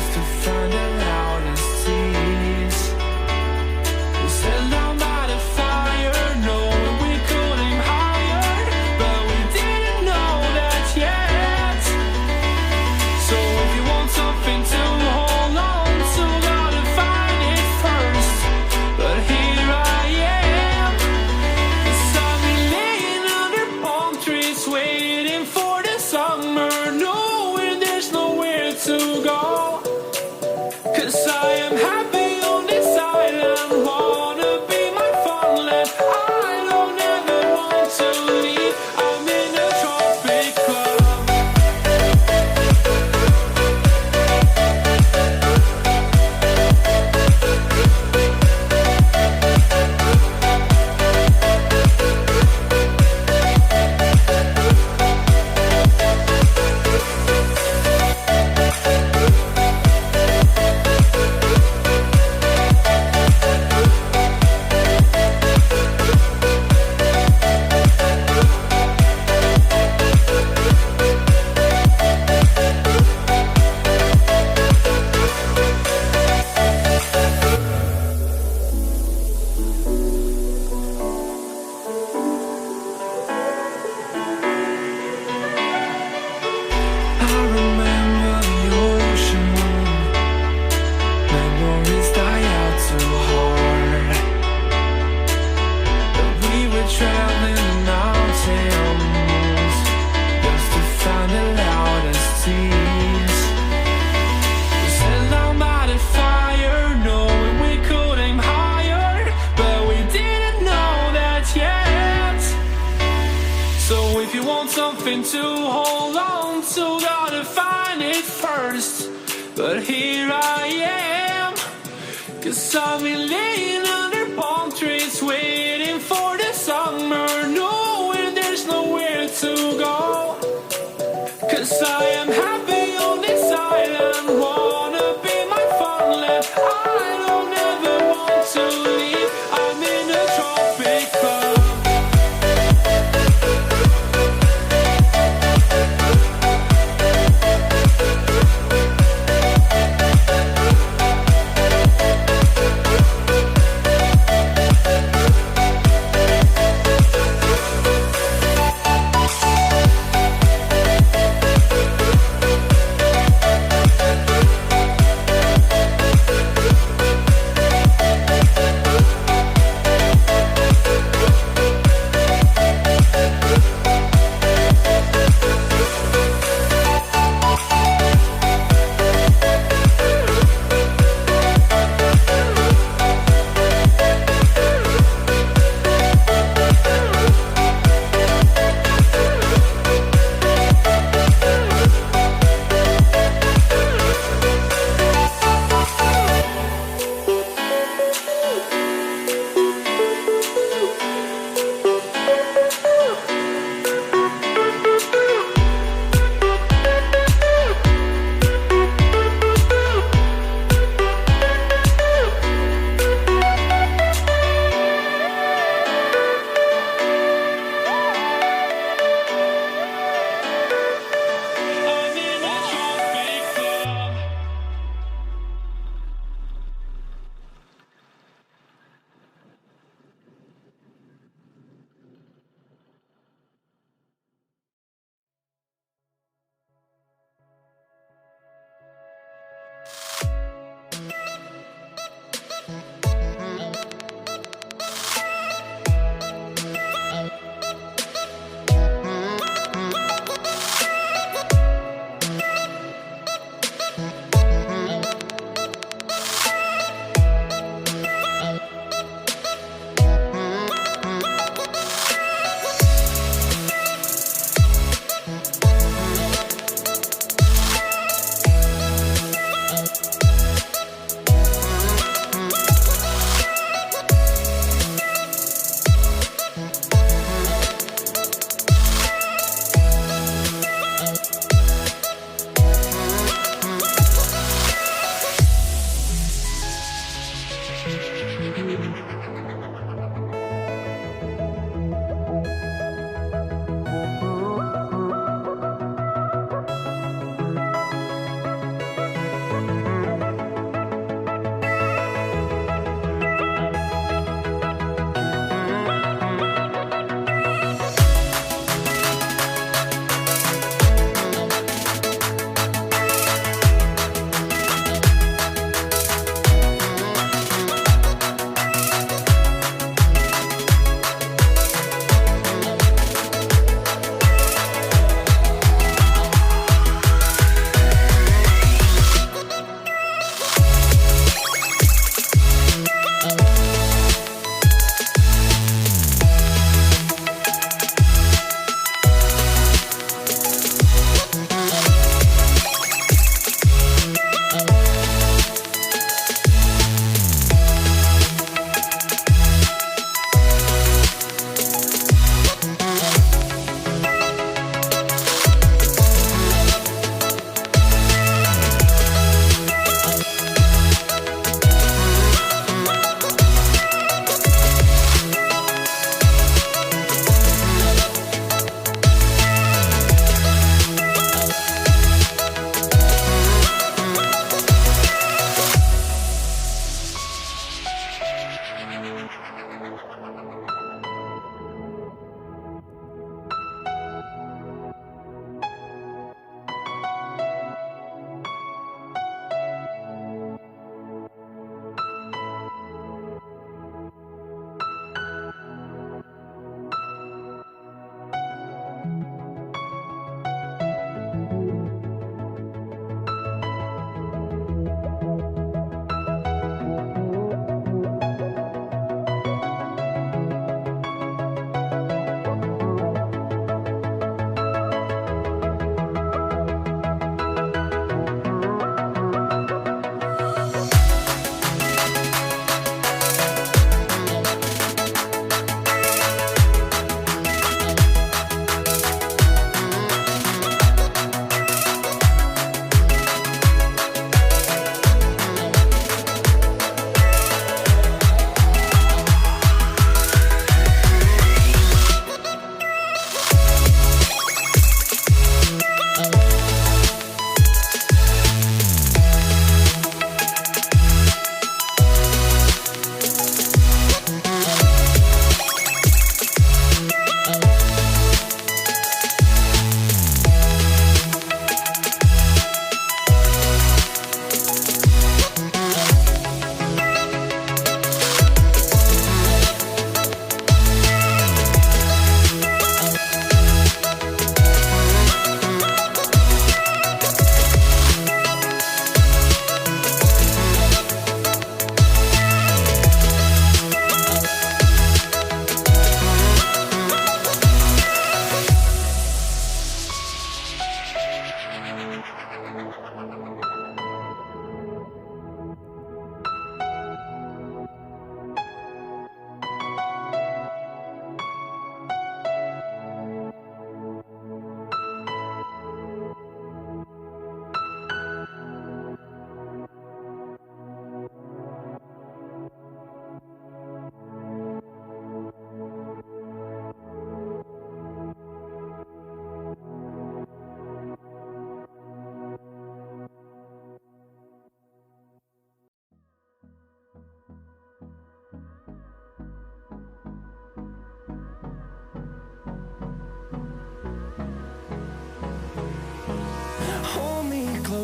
just to find the loudest tease. We sat down by the fire, knowing we could aim higher, but we didn't know that yet. So if you want something to hold on to, gotta find it first. But here I am, 'cause I've been laying under palm trees, waiting for the summer, knowing there's nowhere to go. 'Cause I am happy on this island, wanna be my farmland. I don't ever want to leave, I'm in a tropic club. I remember the ocean moon. Memories die out too hard. But we were traveling the mountains just to find the loudest tease. We sat down by the fire, knowing we could aim higher, but we didn't know that yet. So if you want something to hold on to, gotta find it first. But here I am, 'cause I've been laying under palm trees, waiting for the summer, knowing there's nowhere to go. 'Cause I am happy on this island, wanna be my farmland. I don't ever want to leave, I'm in a tropic club.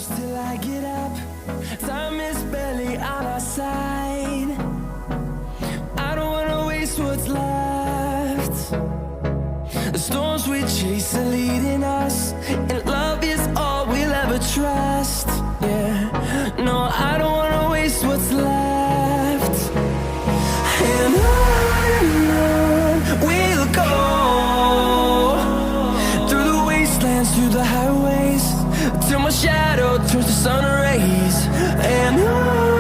close till I get up. Time is barely on our side. I don't wanna waste what's left. The storms we chase are leading us, and love is all we'll ever trust. Yeah, no, I don't wanna waste what's left. And on we'll go, through the wastelands, through the highways, till my shadow turns to sun rays. And on